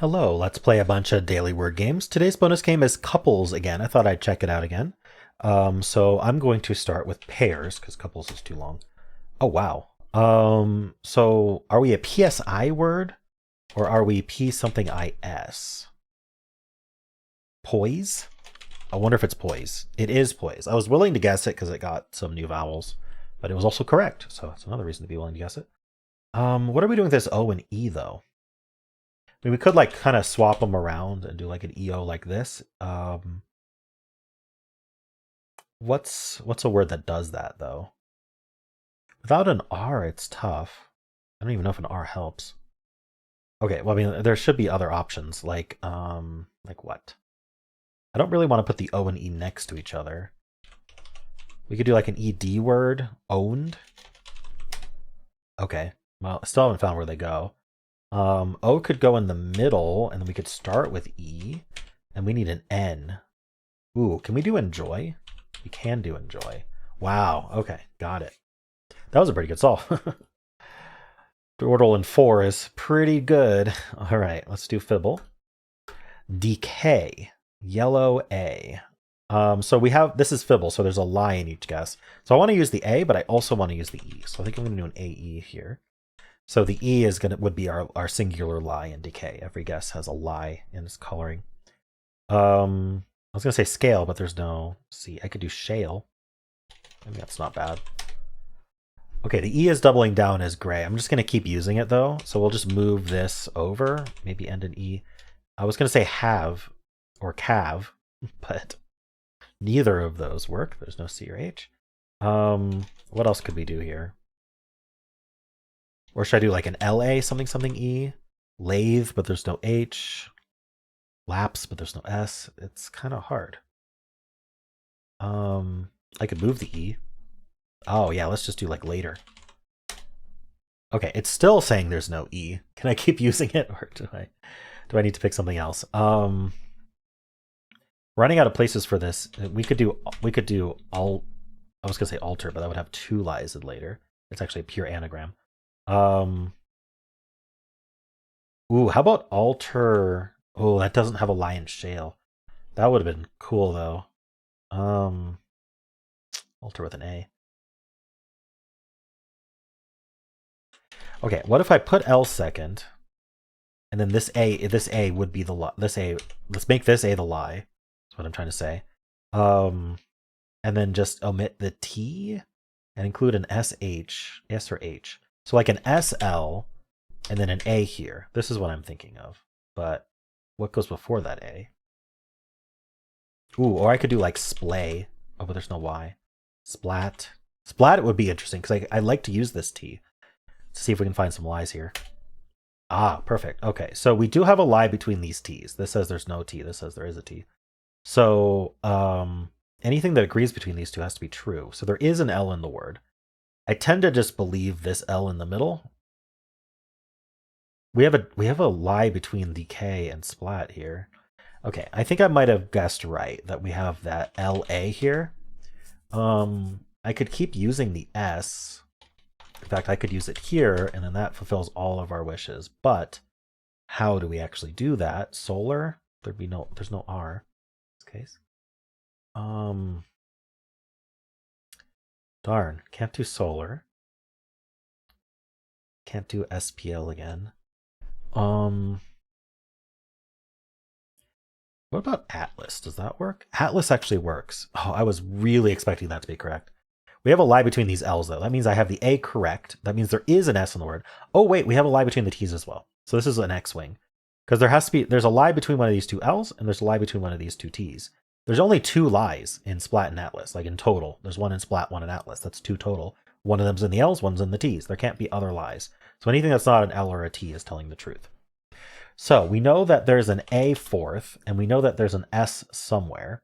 Hello, let's play a bunch of daily word games. Today's bonus game is couples again. I thought I'd check it out again. So I'm going to start with pairs because couples is too long. Oh, wow. So are we a PSI word or are we P something IS? Poise? I wonder if it's poise. It is poise. I was willing to guess it because it got some new vowels, but it was also correct. So that's another reason to be willing to guess it. What are we doing with this O and E though? I mean, we could like kind of swap them around and do like an EO like this. What's a word that does that though? Without an R, it's tough. I don't even know if an R helps. Okay, well, I mean, there should be other options like what? I don't really want to put the O and E next to each other. We could do like an ED word, owned. Okay, well, I still haven't found where they go. O could go in the middle, and then we could start with E, and we need an N. Ooh, can we do enjoy? We can do enjoy. Wow, okay, got it. That was a pretty good solve. Dordle in 4 is pretty good. All right, let's do Fibble. Decay, yellow A. So we have, this is Fibble, so there's a lie in each guess. So I want to use the A, but I also want to use the E. So I think I'm going to do an AE here. So the E is would be our singular lie in decay. Every guess has a lie in its coloring. I was gonna say scale, but there's no C. I could do shale. I mean, that's not bad. Okay, the E is doubling down as gray. I'm just gonna keep using it though. So we'll just move this over, maybe end in E. I was gonna say have or cav, but neither of those work. There's no C or H. What else could we do here? Or should I do like an LA something something E? Lathe, but there's no H. Lapse, but there's no S. It's kind of hard. I could move the E. Oh yeah, let's just do like later. Okay, it's still saying there's no E. Can I keep using it, or do I need to pick something else? Running out of places for this. We could do all. I was gonna say alter, but that would have 2 lies in later. It's actually a pure anagram. Ooh, how about alter? Oh, that doesn't have a lie in shale. That would have been cool though. Alter with an A. Okay, what if I put L second, and then this A would be the lie. This A, let's make this A the lie. That's what I'm trying to say. And then just omit the T and include an SH, S or H. So like an SL and then an A here. This is what I'm thinking of. But what goes before that A? Ooh, or I could do like splay. Oh, but there's no Y. Splat. Splat would be interesting because I like to use this T. Let's see if we can find some lies here. Ah, perfect. Okay, so we do have a lie between these T's. This says there's no T. This says there is a T. So anything that agrees between these two has to be true. So there is an L in the word. I tend to just believe this L in the middle. We have a lie between the K and splat here. Okay, I think I might have guessed right that we have that LA here. I could keep using the S. In fact, I could use it here, and then that fulfills all of our wishes. But how do we actually do that? Solar? There's no R in this case. Darn, can't do solar. Can't do SPL again. What about Atlas? Does that work? Atlas actually works. Oh, I was really expecting that to be correct. We have a lie between these L's though. That means I have the A correct. That means there is an S in the word. Oh wait, we have a lie between the T's as well. So this is an X-wing. Because there's a lie between one of these 2 L's and there's a lie between one of these 2 T's. There's only 2 lies in Splat and Atlas, like in total. There's one in Splat, one in Atlas. That's 2 total. One of them's in the L's, one's in the T's. There can't be other lies. So anything that's not an L or a T is telling the truth. So we know that there's an A fourth, and we know that there's an S somewhere.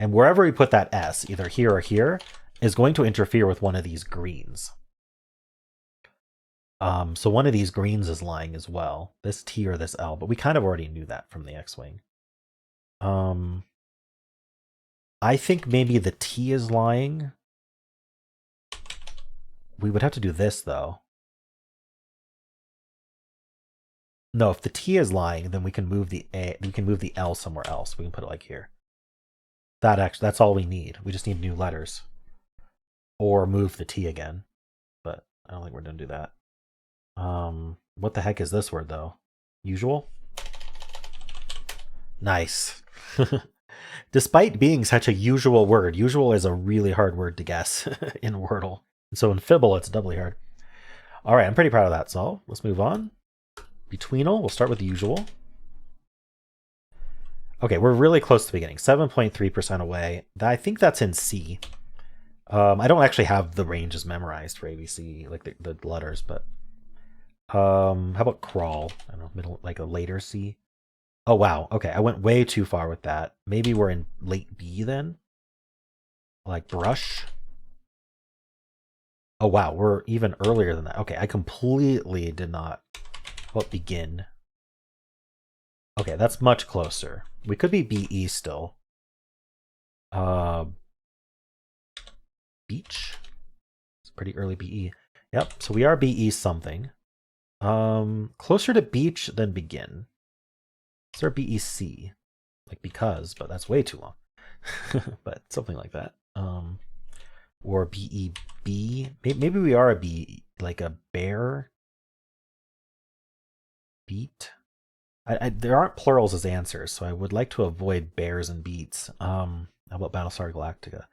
And wherever we put that S, either here or here, is going to interfere with one of these greens. So one of these greens is lying as well. This T or this L, but we kind of already knew that from the X-wing. I think maybe the T is lying. We would have to do this though. No, if the T is lying, then we can move the A. We can move the L somewhere else. We can put it like here. That's all we need. We just need new letters, or move the T again. But I don't think we're gonna do that. What the heck is this word though? Usual. Nice. Despite being such a usual word, usual is a really hard word to guess in Wordle. So in Fibble, it's doubly hard. All right, I'm pretty proud of that. So let's move on. Betweenle, we'll start with the usual. Okay, we're really close to the beginning. 7.3% away. I think that's in C. I don't actually have the ranges memorized for ABC, like the letters, but how about crawl? I don't know, middle, like a later C. Oh wow, okay, I went way too far with that. Maybe we're in late B then? Like brush? Oh wow, we're even earlier than that. Okay, I completely did not. Well, begin. Okay, that's much closer. We could be BE still. Beach? It's pretty early BE. Yep, so we are BE something. Closer to beach than begin. Is there BEC? Like because, but that's way too long. But something like that. Or BEB. Maybe we are a B, like a bear. Beat. There aren't plurals as answers, so I would like to avoid bears and beats. How about Battlestar Galactica?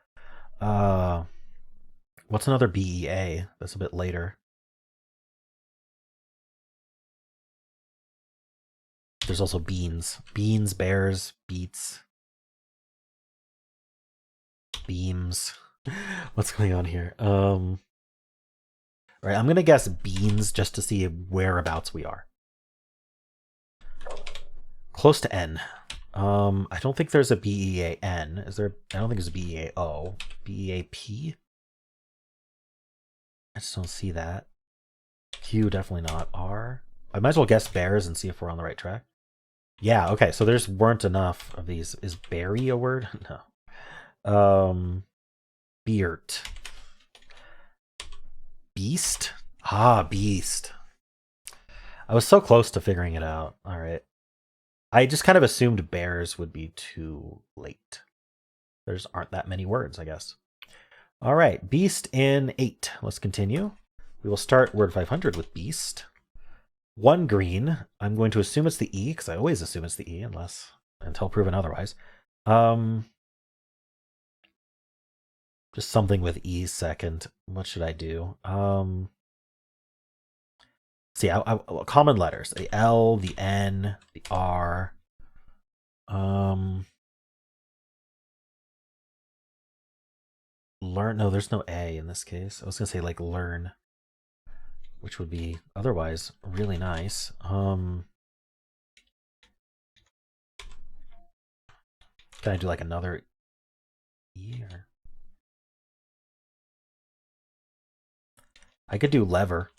What's another BEA? That's a bit later. There's also beans. Beans, bears, beets, beams. What's going on here? All right, I'm gonna guess beans just to see whereabouts we are. Close to N. I don't think there's a BEAN. Is there? I don't think there's a BEAO. BEAP? I just don't see that. Q, definitely not. R. I might as well guess bears and see if we're on the right track. Yeah, okay, so there's weren't enough of these. Is berry a word? No. Beert. Beast? Ah, beast. I was so close to figuring it out. All right. I just kind of assumed bears would be too late. There's aren't that many words, I guess. All right, beast in 8. Let's continue. We will start word 500 with beast. 1 green. I'm going to assume it's the E, because I always assume it's the E, until proven otherwise. Just something with E second. What should I do? See, common letters: the L, the N, the R. Learn. No, there's no A in this case. I was gonna say like learn, which would be otherwise really nice. Can I do like another E? Or... I could do lever.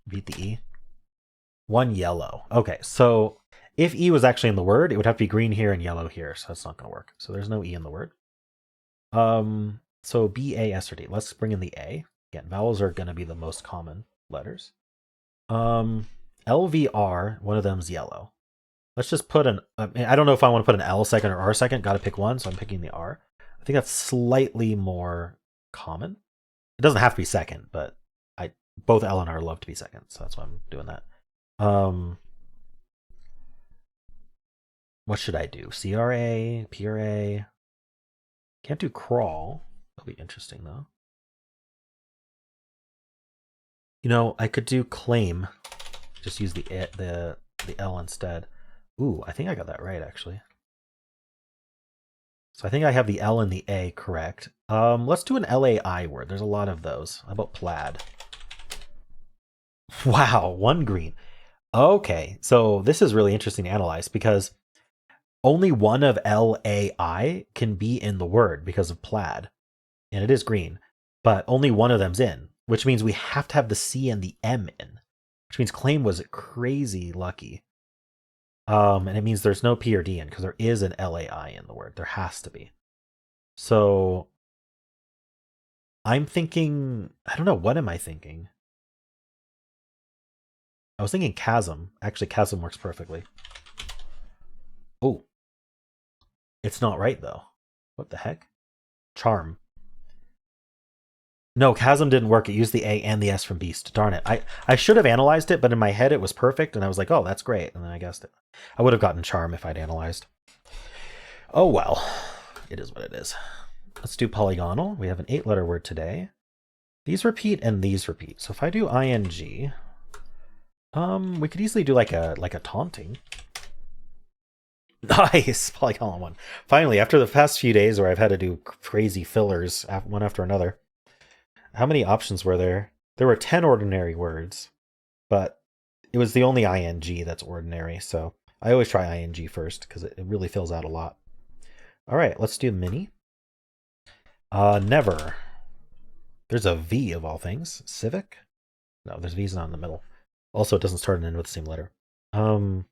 Beat the E. 1 yellow. Okay, so if E was actually in the word, it would have to be green here and yellow here, so that's not going to work. So there's no E in the word. So B, A, S, or D. Let's bring in the A. Again, vowels are going to be the most common letters. L, V, R, one of them's yellow. Let's just put I don't know if I want to put an L second or R second. Got to pick one, so I'm picking the R. I think that's slightly more common. It doesn't have to be second, but both L and R love to be second, so that's why I'm doing that. What should I do? CRA, PRA. Can't do crawl. That'll be interesting though. You know, I could do claim. Just use the L instead. Ooh, I think I got that right actually. So I think I have the L and the A correct. Let's do an LAI word. There's a lot of those. How about plaid? Wow, 1 green. Okay, so this is really interesting to analyze because only one of LAI can be in the word because of plaid, and it is green, but only one of them's in, which means we have to have the C and the M in, which means claim was crazy lucky. And it means there's no P or D in because there is an LAI in the word. There has to be. So I'm thinking, I don't know, what am I thinking? I was thinking chasm. Actually, chasm works perfectly. Oh, it's not right though. What the heck? Charm. No, chasm didn't work. It used the A and the S from beast. Darn it. I should have analyzed it, but in my head it was perfect, and I was like, oh, that's great. And then I guessed it. I would have gotten charm if I'd analyzed. Oh well. It is what it is. Let's do polygonal. We have an 8-letter word today. These repeat and these repeat. So if I do ing, we could easily do like a taunting. Nice, polygonal one. Finally, after the past few days where I've had to do crazy fillers one after another. How many options were there? There were 10 ordinary words, but it was the only ing that's ordinary. So I always try ing first because it really fills out a lot. All right, let's do mini. Never. There's a V of all things. Civic? No, there's V's not in the middle. Also, it doesn't start and end with the same letter. I'm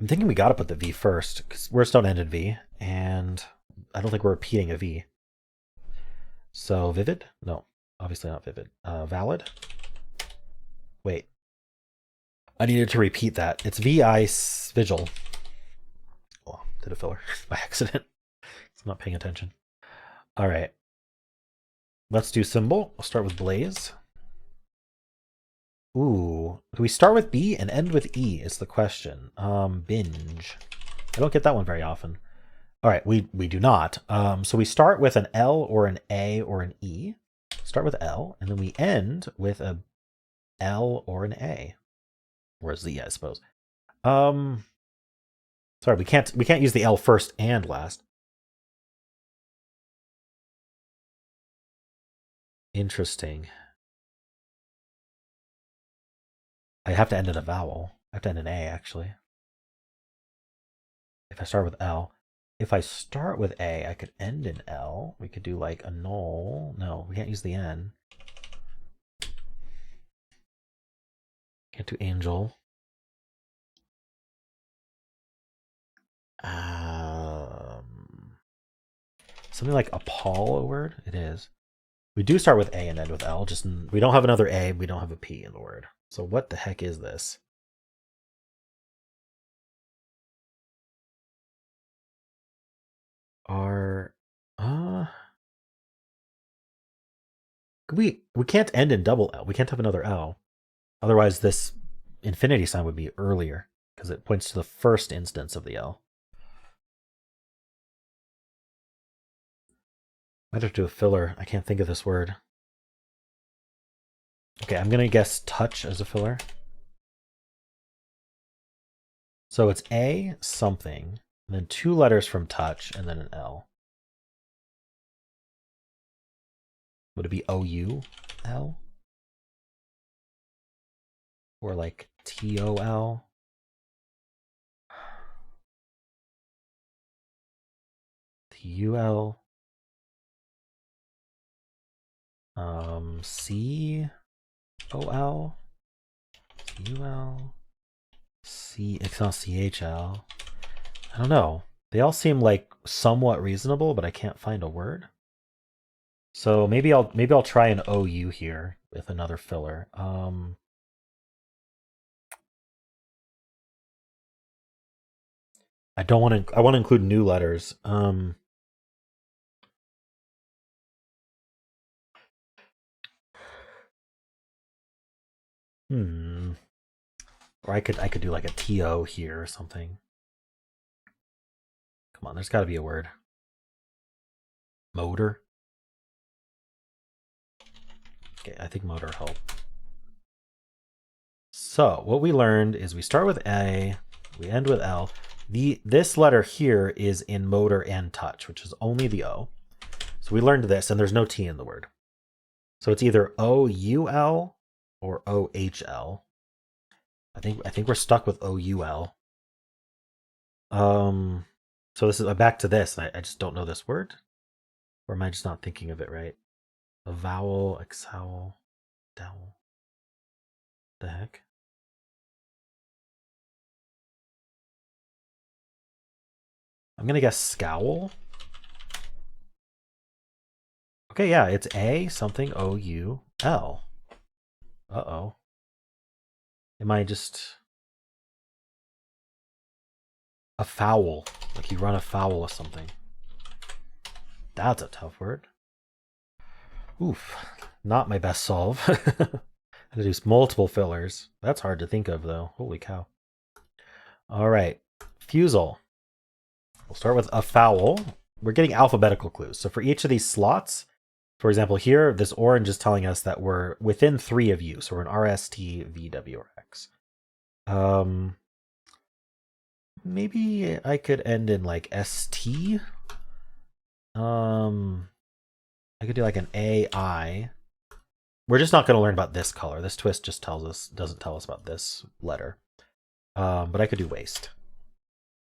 thinking we gotta put the V first, because words don't end in V, and I don't think we're repeating a V. So vivid? No, obviously not vivid. Valid? Wait. I needed to repeat that. It's VI vigil. Oh, did a filler by accident. I'm not paying attention. All right. Let's do symbol. We'll start with blaze. Ooh, do we start with B and end with E is the question. Binge. I don't get that one very often. All right, we do not. So we start with an L or an A or an E. Start with L, and then we end with a L or an A. Or a Z, I suppose. Sorry, we can't use the L first and last. Interesting. I have to end in a vowel. I have to end in A, actually. If I start with L. If I start with A, I could end in L. We could do like a null. No, we can't use the N. Can't do angel. Something like Apollo a word? It is. We do start with A and end with L. Just we don't have another A. We don't have a P in the word. So what the heck is this? We can't end in double L. We can't have another L. Otherwise, this infinity sign would be earlier because it points to the first instance of the L. Might have to do a filler. I can't think of this word. Okay, I'm going to guess touch as a filler. So it's A something, and then 2 letters from touch, and then an L. Would it be O-U-L? Or like T-O-L? T-U-L? C-O-L? T-U-L? It's not C-H-L. I don't know. They all seem like somewhat reasonable, but I can't find a word. So maybe I'll try an OU here with another filler. I want to include new letters. Or I could do like a TO here or something. Come on, there's got to be a word. Motor. Okay, I think motor help. So what we learned is we start with A, we end with L. This letter here is in motor and touch, which is only the O. So we learned this, and there's no T in the word. So it's either O-U-L or O-H-L. I think we're stuck with O-U-L. So this is back to this. I just don't know this word. Or am I just not thinking of it right? A vowel, exhowel, dowel. The heck? I'm gonna guess scowl. Okay, yeah, it's A something O-U-L. Uh-oh. Am I just... afoul? Like you run afoul of something. That's a tough word. Oof. Not my best solve. Introduce multiple fillers. That's hard to think of, though. Holy cow. All right. Fusele. We'll start with afoul. We're getting alphabetical clues. So for each of these slots, for example, here, this orange is telling us that we're within 3 of U. So we're in RST, VW, or X. Maybe I could end in like ST. I could do like an AI. We're just not going to learn about this color. This twist just doesn't tell us about this letter. But I could do waste.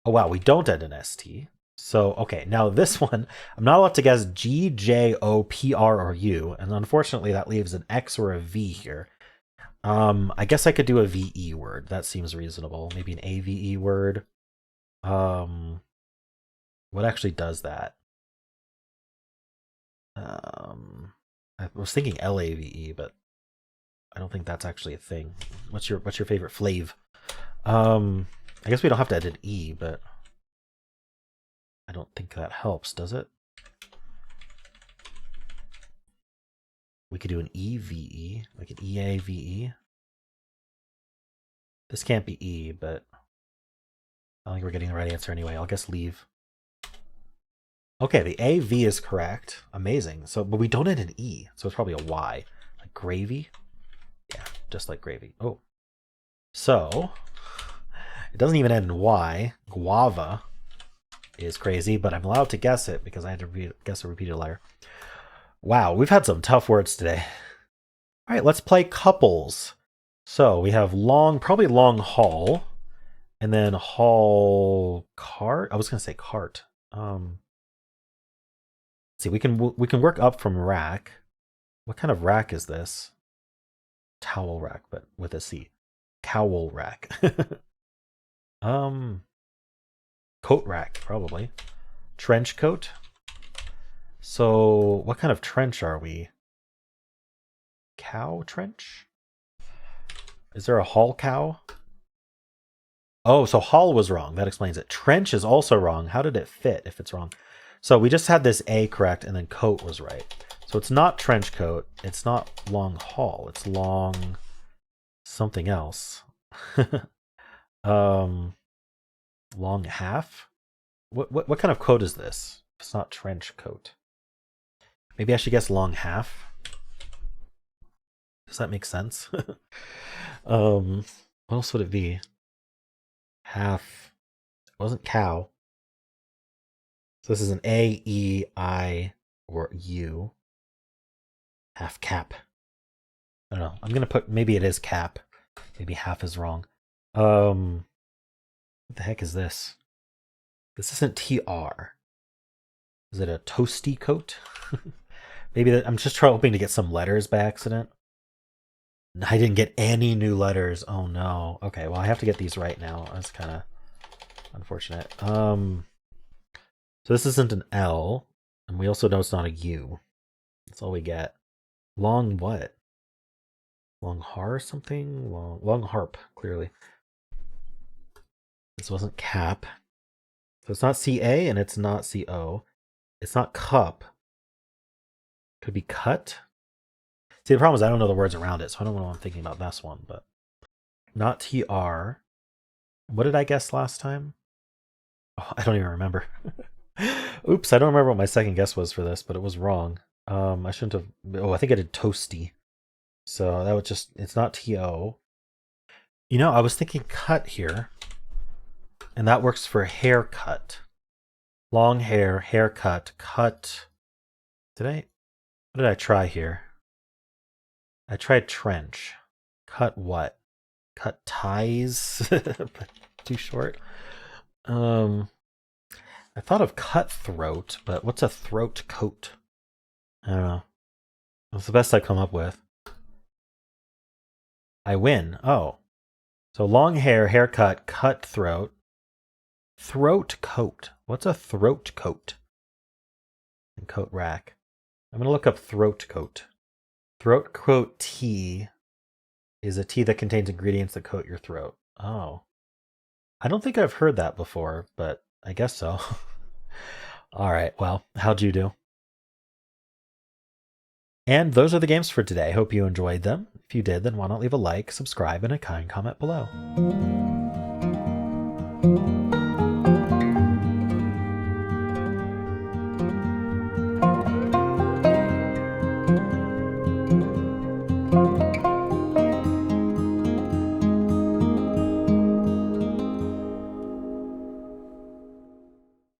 Oh wow, we don't end in ST. So okay, now this one, I'm not allowed to guess G, J, O, P, R, or U, and unfortunately that leaves an X or a V here. I guess I could do a VE word. That seems reasonable. Maybe an AVE word. What actually does that? I was thinking LAVE, but I don't think that's actually a thing. What's your favorite flav? I guess we don't have to add an E, but I don't think that helps, does it? We could do an EVE, like an EAVE. This can't be E, but I don't think we're getting the right answer anyway. I'll guess leave. Okay, the AV is correct. Amazing. So, but we don't end an E, so it's probably a Y. Like gravy? Yeah, just like gravy. Oh. So, it doesn't even end in Y. Guava is crazy, but I'm allowed to guess it because I had to guess a repeated letter. Wow, we've had some tough words today. All right, let's play couples. So we have probably long haul, and then haul cart. I was gonna say cart. Let's see, we can work up from rack. What kind of rack is this? Towel rack, but with a C. Cowl rack. Coat rack, probably. Trench coat. So what kind of trench are we? Cow trench? Is there a haul cow? Oh, so haul was wrong. That explains it. Trench is also wrong. How did it fit if it's wrong? So we just had this A correct and then coat was right. So it's not trench coat. It's not long haul. It's long something else. Long half? What kind of coat is this? It's not trench coat. Maybe I should guess long half. Does that make sense? What else would it be? Half. It wasn't cow. So this is an A, E, I, or U. Half cap. I don't know. I'm gonna put, maybe it is cap. Maybe half is wrong. What the heck is this? This isn't TR. Is it a toasty coat? Maybe I'm just hoping to get some letters by accident. I didn't get any new letters. Oh no. Okay, well I have to get these right now. That's kind of unfortunate. So this isn't an L, and we also know it's not a U. That's all we get. Long what? Long har or something? Long harp, clearly. This wasn't cap. So it's not CA and it's not CO. It's not cup. Could be cut. See, the problem is I don't know the words around it, so I don't know what I'm thinking about this one, but not TR. What did I guess last time? Oh, I don't even remember. Oops, I don't remember what my second guess was for this, but it was wrong. I shouldn't have. Oh, I think I did toasty. So that was just, it's not TO. You know, I was thinking cut here, and that works for haircut. Long hair, haircut, cut. What did I try here? I tried trench. Cut what? Cut ties? Too short. I thought of cutthroat, but what's a throat coat? I don't know. That's the best I come up with. I win. Oh. So long hair, haircut, cutthroat. Throat coat. What's a throat coat? And coat rack. I'm going to look up throat coat. Throat coat T. is a tea that contains ingredients that coat your throat. Oh. I don't think I've heard that before, but I guess so. All right, well, how'd you do? And those are the games for today. Hope you enjoyed them. If you did, then why not leave a like, subscribe, and a kind comment below.